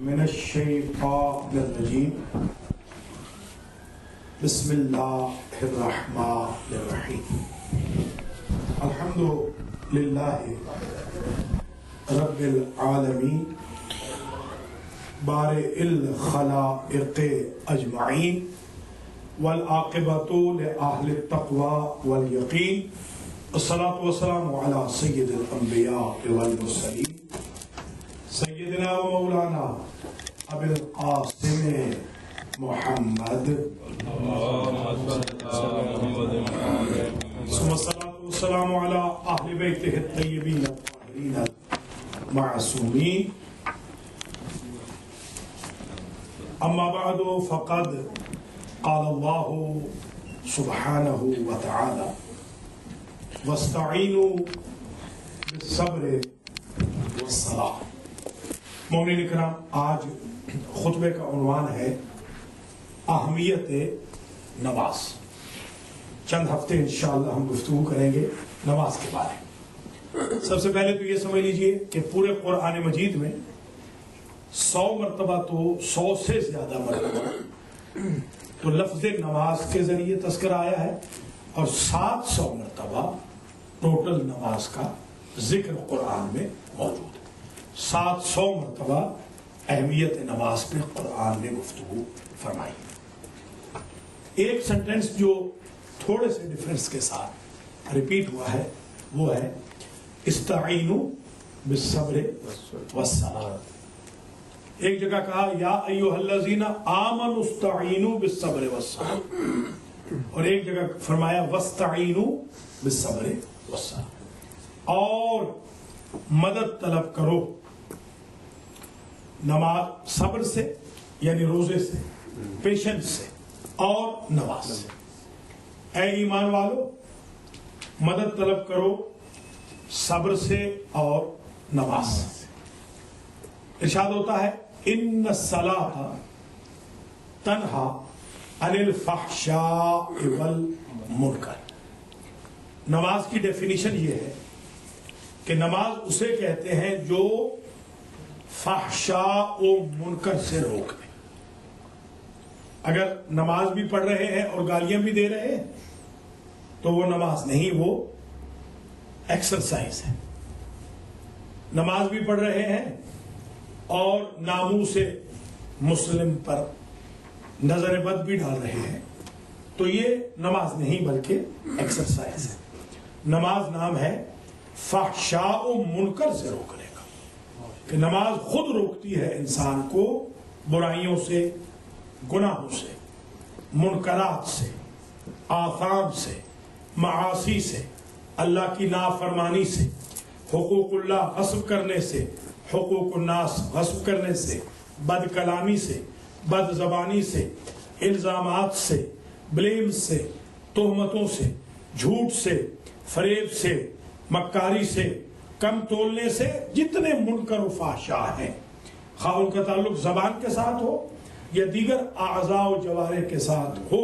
من الشیطان الرجیم بسم اللہ الرحمن الرحیم الحمد للہ رب العالمین بارئ الخلائق اجمعین والعاقبۃ لأہل التقوی والیقین الصلاۃ والسلام علی سید الانبیاء والمرسلین سیدنا و مولانا ابی القاسم محمد ثم الصلاۃ والسلام علی اہل بیتہ الطیبین الطاہرین المعصومین اما بعد فقد قال اللہ سبحانہ وتعالی واستعینوا بالصبر والصلاۃ۔ مومنین کرام، آج خطبے کا عنوان ہے اہمیت نماز۔ چند ہفتے انشاءاللہ ہم گفتگو کریں گے نماز کے بارے میں۔ سب سے پہلے تو یہ سمجھ لیجئے کہ پورے قرآن مجید میں 100 مرتبہ تو 100 سے زیادہ مرتبہ تو لفظ نماز کے ذریعے تذکرہ آیا ہے، اور 700 مرتبہ ٹوٹل نماز کا ذکر قرآن میں موجود ہے۔ 700 مرتبہ اہمیت نماز پہ قرآن نے گفتگو فرمائی۔ ایک سنٹینس جو تھوڑے سے ڈفرنس کے ساتھ ریپیٹ ہوا ہے وہ ہے استعینوا بالصبر والصلاۃ۔ ایک جگہ کہا یا ایھا الذین آمنوا استعینوا بالصبر والصلاۃ، اور ایک جگہ فرمایا واستعینوا بالصبر والصلاۃ، اور مدد طلب کرو نماز صبر سے یعنی روزے سے، پیشنس سے اور نماز سے۔ اے ایمان والو، مدد طلب کرو صبر سے اور نماز سے۔ ارشاد ہوتا ہے ان الصلاۃ تنہا عن الفحشاء والمنکر۔ نماز کی ڈیفینیشن یہ ہے کہ نماز اسے کہتے ہیں جو فحشاء و منکر سے روک دے۔ اگر نماز بھی پڑھ رہے ہیں اور گالیاں بھی دے رہے ہیں تو وہ نماز نہیں، وہ ایکسرسائز ہے۔ نماز بھی پڑھ رہے ہیں اور ناموس مسلم پر نظر بد بھی ڈال رہے ہیں تو یہ نماز نہیں بلکہ ایکسرسائز ہے۔ نماز نام ہے فحشاء و منکر سے روکنے کا، کہ نماز خود روکتی ہے انسان کو برائیوں سے، گناہوں سے، منکرات سے، آثام سے، معاصی سے، اللہ کی نافرمانی سے، حقوق اللہ غصب کرنے سے، حقوق الناس غصب کرنے سے، بد کلامی سے، بد زبانی سے، الزامات سے، بلیم سے، تہمتوں سے، جھوٹ سے، فریب سے، مکاری سے، کم تولنے سے، جتنے منکر و فحشاء ہیں، خواہ ان کا تعلق زبان کے ساتھ ہو یا دیگر اعضاء و جوارح کے ساتھ ہو،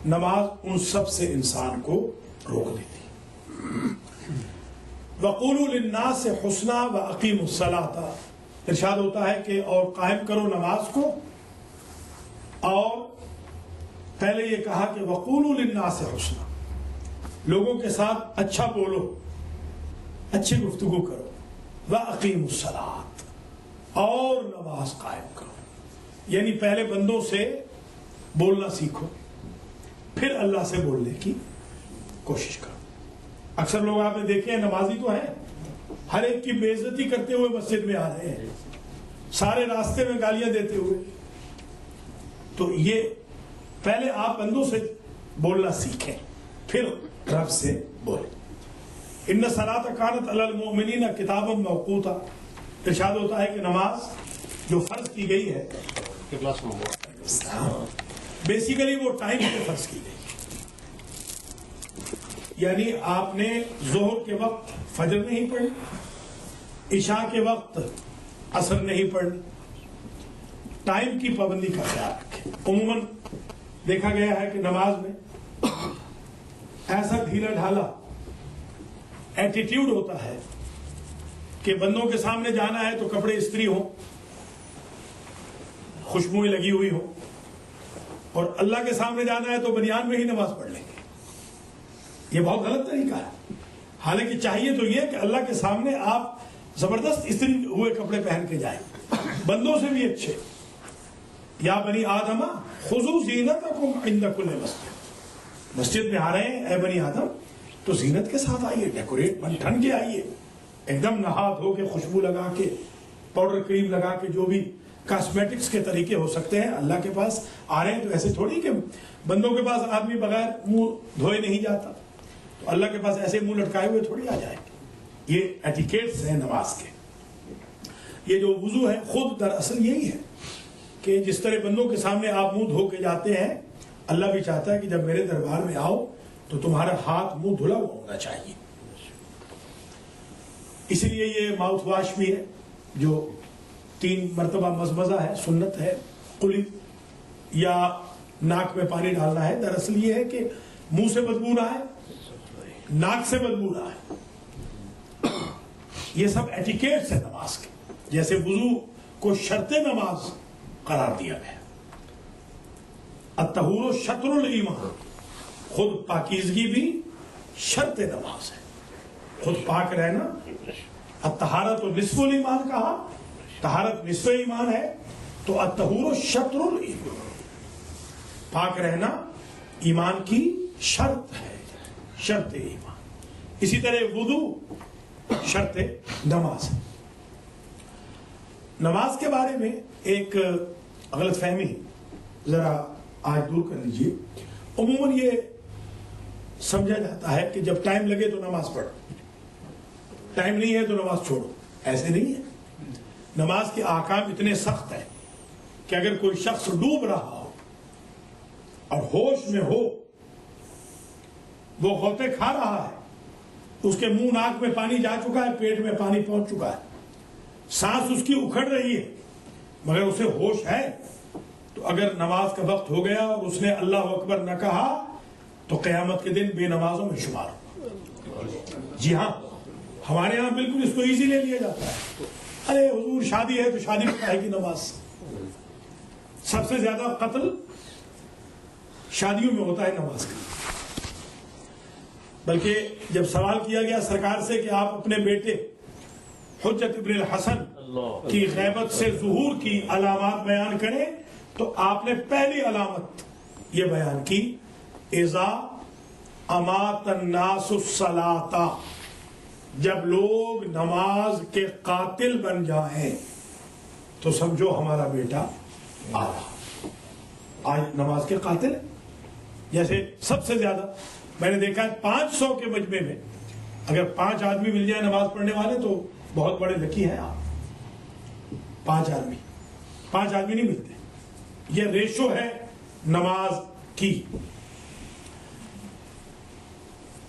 نماز ان سب سے انسان کو روک دیتی۔ وَقُولُوا لِلنَّاسِ حُسْنًا وَأَقِيمُوا الصَّلَاةَ۔ ارشاد ہوتا ہے کہ اور قائم کرو نماز کو، اور پہلے یہ کہا کہ وَقُولُوا لِلنَّاسِ حُسْنًا، لوگوں کے ساتھ اچھا بولو، اچھی گفتگو کرو، وَأَقِيمُوا الصَّلَاةَ، اور نماز قائم کرو۔ یعنی پہلے بندوں سے بولنا سیکھو، پھر اللہ سے بولنے کی کوشش کرو۔ اکثر لوگ آپ نے دیکھے ہیں نمازی تو ہیں، ہر ایک کی بے عزتی کرتے ہوئے مسجد میں آ رہے ہیں، سارے راستے میں گالیاں دیتے ہوئے۔ تو یہ پہلے آپ بندوں سے بولنا سیکھیں، پھر رب سے بولیں۔ ان الصلاۃ کانت علی المؤمنین کتابا موقوتا۔ ارشاد ہوتا ہے کہ نماز جو فرض کی گئی ہے بیسیکلی وہ ٹائم پہ فرض کی گئی، یعنی آپ نے ظہر کے وقت فجر نہیں پڑھی، عشاء کے وقت عصر نہیں پڑھی۔ ٹائم کی پابندی کا خیال رکھیں۔ عموماً دیکھا گیا ہے کہ نماز میں ایسا ڈھیلا ڈھالا ایٹیٹیوڈ ہوتا ہے کہ بندوں کے سامنے جانا ہے تو کپڑے استری ہوں، خوشبوئیں لگی ہوئی ہوں، اور اللہ کے سامنے جانا ہے تو بنیان میں ہی نماز پڑھ لیں گے، یہ بہت غلط طریقہ ہے۔ حالانکہ چاہیے تو یہ کہ اللہ کے سامنے آپ زبردست استری ہوئے کپڑے پہن کے جائیں، بندوں سے بھی اچھے۔ یا بنی آدم خذوا زینتکم عند کل مسجد، مسجد میں آ رہے ہیں اے بنی آدم تو زینت کے ساتھ آئیے، ڈیکوریٹ بن ٹھن کے آئیے، ایک دم نہا دھو کے، خوشبو لگا کے، پاؤڈر کریم لگا کے، جو بھی کاسمیٹکس کے طریقے ہو سکتے ہیں۔ اللہ کے پاس آ رہے ہیں تو ایسے تھوڑی کہ بندوں کے پاس آدمی بغیر منہ دھوئے نہیں جاتا، تو اللہ کے پاس ایسے منہ لٹکائے ہوئے تھوڑی آ جائے گے۔ یہ ایٹیکیٹس ہیں نماز کے۔ یہ جو وضو ہے خود دراصل یہی ہے کہ جس طرح بندوں کے سامنے آپ منہ دھو کے جاتے ہیں، اللہ بھی چاہتا ہے کہ جب میرے دربار میں آؤ تو تمہارا ہاتھ منہ دھلا ہوا ہونا چاہیے۔ اسی لیے یہ ماؤتھ واش بھی ہے جو 3 مرتبہ مزمزہ ہے، سنت ہے، قلی یا ناک میں پانی ڈالنا ہے۔ دراصل یہ ہے کہ منہ سے بدبو نہ آئے، ناک سے بدبو نہ آئے۔ یہ سب ایٹیکیٹس ہیں نماز کے، جیسے وضو کو شرط نماز قرار دیا گیا۔ الطہور شطر الایمان، خود پاکیزگی بھی شرط نماز ہے، خود پاک رہنا۔ الطہارت نصف الایمان کہا، طہارت نصف ایمان ہے، تو الطہور شطر الایمان، پاک رہنا ایمان کی شرط ہے، شرط ایمان۔ اسی طرح وضو شرط نماز ہے۔ نماز کے بارے میں ایک غلط فہمی ذرا آج دور کر لیجیے۔ عموماً یہ سمجھا جاتا ہے کہ جب ٹائم لگے تو نماز پڑھو، ٹائم نہیں ہے تو نماز چھوڑو۔ ایسے نہیں ہے۔ نماز کے احکام اتنے سخت ہیں کہ اگر کوئی شخص ڈوب رہا ہو اور ہوش میں ہو، وہ غوطے کھا رہا ہے، اس کے منہ ناک میں پانی جا چکا ہے، پیٹ میں پانی پہنچ چکا ہے، سانس اس کی اکھڑ رہی ہے، مگر اسے ہوش ہے، تو اگر نماز کا وقت ہو گیا اور اس نے اللہ اکبر نہ کہا تو قیامت کے دن بے نمازوں میں شمار ہو۔ جی ہاں، ہمارے ہاں بالکل اس کو ایزی لے لیا جاتا ہے۔ ارے حضور شادی ہے تو شادی میں کہے گی نماز۔ سب سے زیادہ قتل شادیوں میں ہوتا ہے نماز کا۔ بلکہ جب سوال کیا گیا سرکار سے کہ آپ اپنے بیٹے حجت ابن الحسن کی غیبت سے ظہور کی علامات بیان کریں، تو آپ نے پہلی علامت یہ بیان کی، اذا امات الناس الصلاۃ، جب لوگ نماز کے قاتل بن جائیں تو سمجھو ہمارا بیٹا آ رہا۔ آج نماز کے قاتل، جیسے سب سے زیادہ میں نے دیکھا ہے 500 کے مجمع میں اگر 5 آدمی مل جائیں نماز پڑھنے والے تو بہت بڑے لکی ہیں آپ۔ 5 آدمی نہیں ملتے۔ یہ ریشو ہے نماز کی۔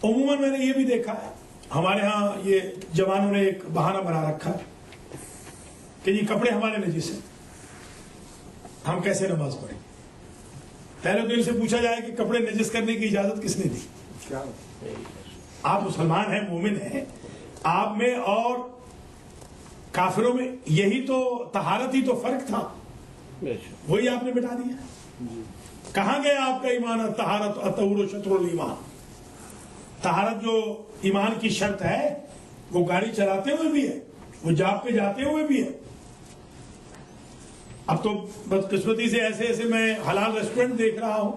عموماً میں نے یہ بھی دیکھا ہے ہمارے ہاں یہ جوانوں نے ایک بہانہ بنا رکھا ہے کہ یہ کپڑے ہمارے نجس ہیں، ہم کیسے نماز پڑھیں۔ پہلے تو ان سے پوچھا جائے کہ کپڑے نجس کرنے کی اجازت کس نے دی؟ آپ مسلمان ہیں، مومن ہیں، آپ میں اور کافروں میں یہی تو طہارت ہی تو فرق تھا، وہی آپ نے مٹا دیا۔ کہاں گیا آپ کا ایمان؟ طہارت الطہور شطر الایمان۔ طہارت جو ایمان کی شرط ہے وہ گاڑی چلاتے ہوئے بھی ہے، وہ جاب پہ جاتے ہوئے بھی ہے۔ اب تو بدقسمتی سے ایسے میں حلال ریسٹورنٹ دیکھ رہا ہوں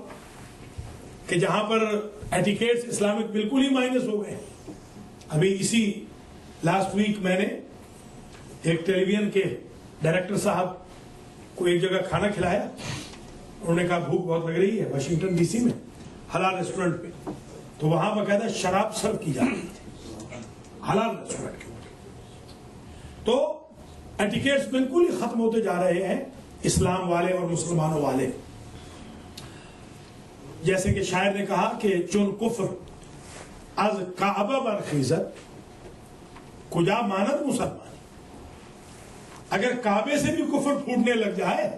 کہ جہاں پر ایٹیکیٹس اسلامک بالکل ہی مائنس ہو گئے ہیں۔ ابھی اسی لاسٹ ویک میں نے ایک ٹیلی ویژن کے ڈائریکٹر صاحب کو ایک جگہ کھانا کھلایا، انہوں نے کہا بھوک بہت لگ رہی ہے، واشنگٹن ڈی سی میں حلال ریسٹورنٹ پہ، تو وہاں باقاعدہ شراب سرو کی جا رہی تھی حلال ریسٹورنٹ کے۔ تو ایٹیکیٹس بالکل ہی ختم ہوتے جا رہے ہیں اسلام والے اور مسلمانوں والے۔ جیسے کہ شاعر نے کہا کہ چون کفر از کعبہ برخیزت کجا ماند مسلمانی، اگر کعبے سے بھی کفر پھوٹنے لگ جائے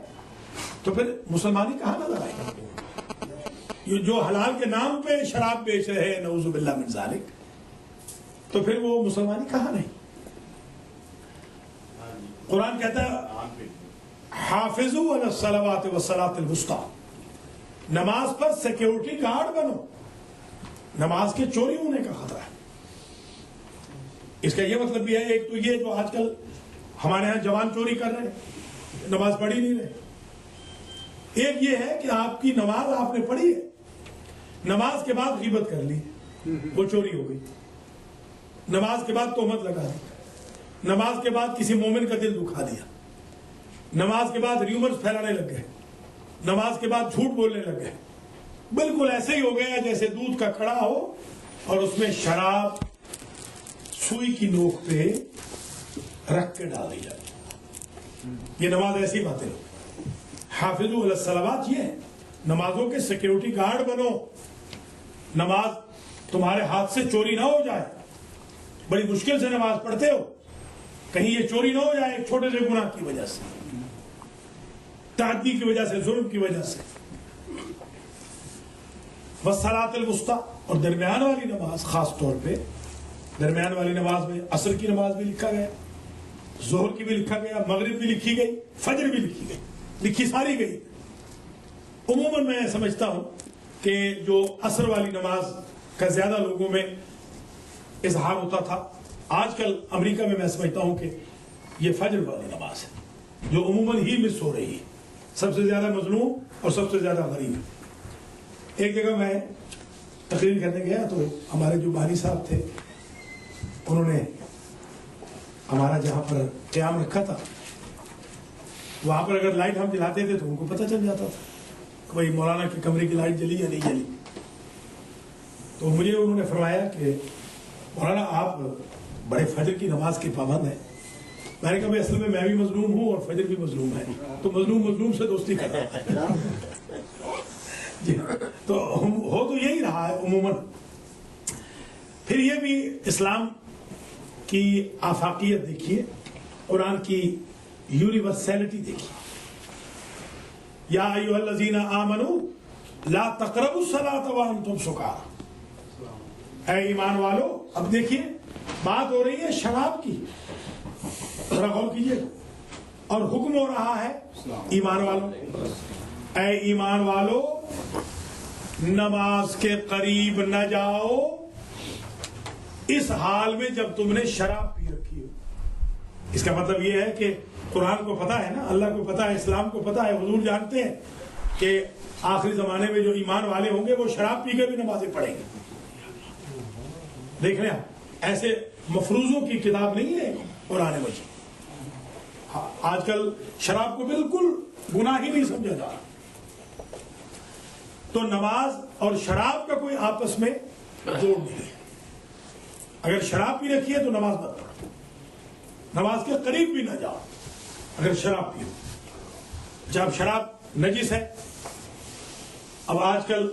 تو پھر مسلمانی کہاں نظر آئے گا؟ جو حلال کے نام پہ شراب بیچ رہے ہیں نعوذ باللہ من ذالک، تو پھر وہ مسلمانی کہاں نہیں؟ قرآن کہتا ہے حافظوا علی الصلوات والصلاۃ الوسطیٰ، نماز پر سیکیورٹی گارڈ بنو، نماز کے چوری ہونے کا خطرہ ہے۔ اس کا یہ مطلب بھی ہے، ایک تو یہ جو آج کل ہمارے ہاں جوان چوری کر رہے ہیں، نماز پڑھی نہیں رہے، ایک یہ ہے کہ آپ کی نماز آپ نے پڑھی ہے، نماز کے بعد غیبت کر لی، وہ چوری ہو گئی، نماز کے بعد تہمت لگا دی، نماز کے بعد کسی مومن کا دل دکھا دیا، نماز کے بعد ریومرز پھیلانے لگ گئے، نماز کے بعد جھوٹ بولنے لگ گئے، بالکل ایسے ہی ہو گیا جیسے دودھ کا کڑا ہو اور اس میں شراب سوئی کی نوک پہ رکھ کے ڈال دی جائے۔ یہ نماز ایسی باتیں ہو۔ حافظوا علی الصلوات، یہ ہے نمازوں کے سیکیورٹی گارڈ بنو، نماز تمہارے ہاتھ سے چوری نہ ہو جائے، بڑی مشکل سے نماز پڑھتے ہو، کہیں یہ چوری نہ ہو جائے ایک چھوٹے سے گناہ کی وجہ سے، تعدی کی وجہ سے، ظلم کی وجہ سے۔ والصلاۃ الوسطیٰ، اور درمیان والی نماز، خاص طور پہ درمیان والی نماز میں عصر کی نماز بھی لکھا گیا، ظہر کی بھی لکھا گیا، مغرب بھی لکھی گئی، فجر بھی لکھی گئی، لکھی ساری گئی۔ عموماً میں سمجھتا ہوں کہ جو عصر والی نماز کا زیادہ لوگوں میں اظہار ہوتا تھا، آج کل امریکہ میں سمجھتا ہوں کہ یہ فجر والی نماز ہے جو عموماً ہی مس ہو رہی ہے، سب سے زیادہ مظلوم اور سب سے زیادہ غریب۔ ایک جگہ میں تقریر کرنے گیا تو ہمارے جو بانی صاحب تھے انہوں نے ہمارا جہاں پر قیام رکھا تھا وہاں پر اگر لائٹ ہم جلاتے تھے تو ان کو پتہ چل جاتا تھا کہ بھائی مولانا کے کمرے کی لائٹ جلی یا نہیں جلی۔ تو مجھے انہوں نے فرمایا کہ مولانا آپ بڑے فجر کی نماز کے پابند ہیں۔ میں نے کہا بھائی اصل میں بھی مظلوم ہوں اور فجر بھی مظلوم ہے، تو مظلوم سے دوستی کر رہا ہے۔ جی تو ہو تو یہی رہا ہے عموماً۔ پھر یہ بھی اسلام کی آفاقیت دیکھیے، قرآن کی یونیورسلٹی دیکھیے۔ یا ایھا الذین آمنوا لا تقربوا الصلاۃ وانتم سکارى، اے ایمان والو، اب دیکھیے بات ہو رہی ہے شراب کی، ذرا غور کیجیے، اور حکم ہو رہا ہے ایمان والو، اے ایمان والو نماز کے قریب نہ جاؤ اس حال میں جب تم نے شراب پی رکھی ہو۔ اس کا مطلب یہ ہے کہ قرآن کو پتا ہے نا، اللہ کو پتا ہے، اسلام کو پتا ہے، حضور جانتے ہیں کہ آخری زمانے میں جو ایمان والے ہوں گے وہ شراب پی کے بھی نمازیں پڑھیں گے۔ دیکھ رہے ہیں ایسے مفروضوں کی کتاب نہیں ہے قرآن مجید۔ آج کل شراب کو بالکل گناہ ہی نہیں سمجھا جا رہا۔ تو نماز اور شراب کا کوئی آپس میں جوڑ نہیں ہے۔ اگر شراب پی رکھی ہے تو نماز مت پڑھو، نماز کے قریب بھی نہ جاؤ اگر شراب پیو۔ جب شراب نجس ہے، اب آج کل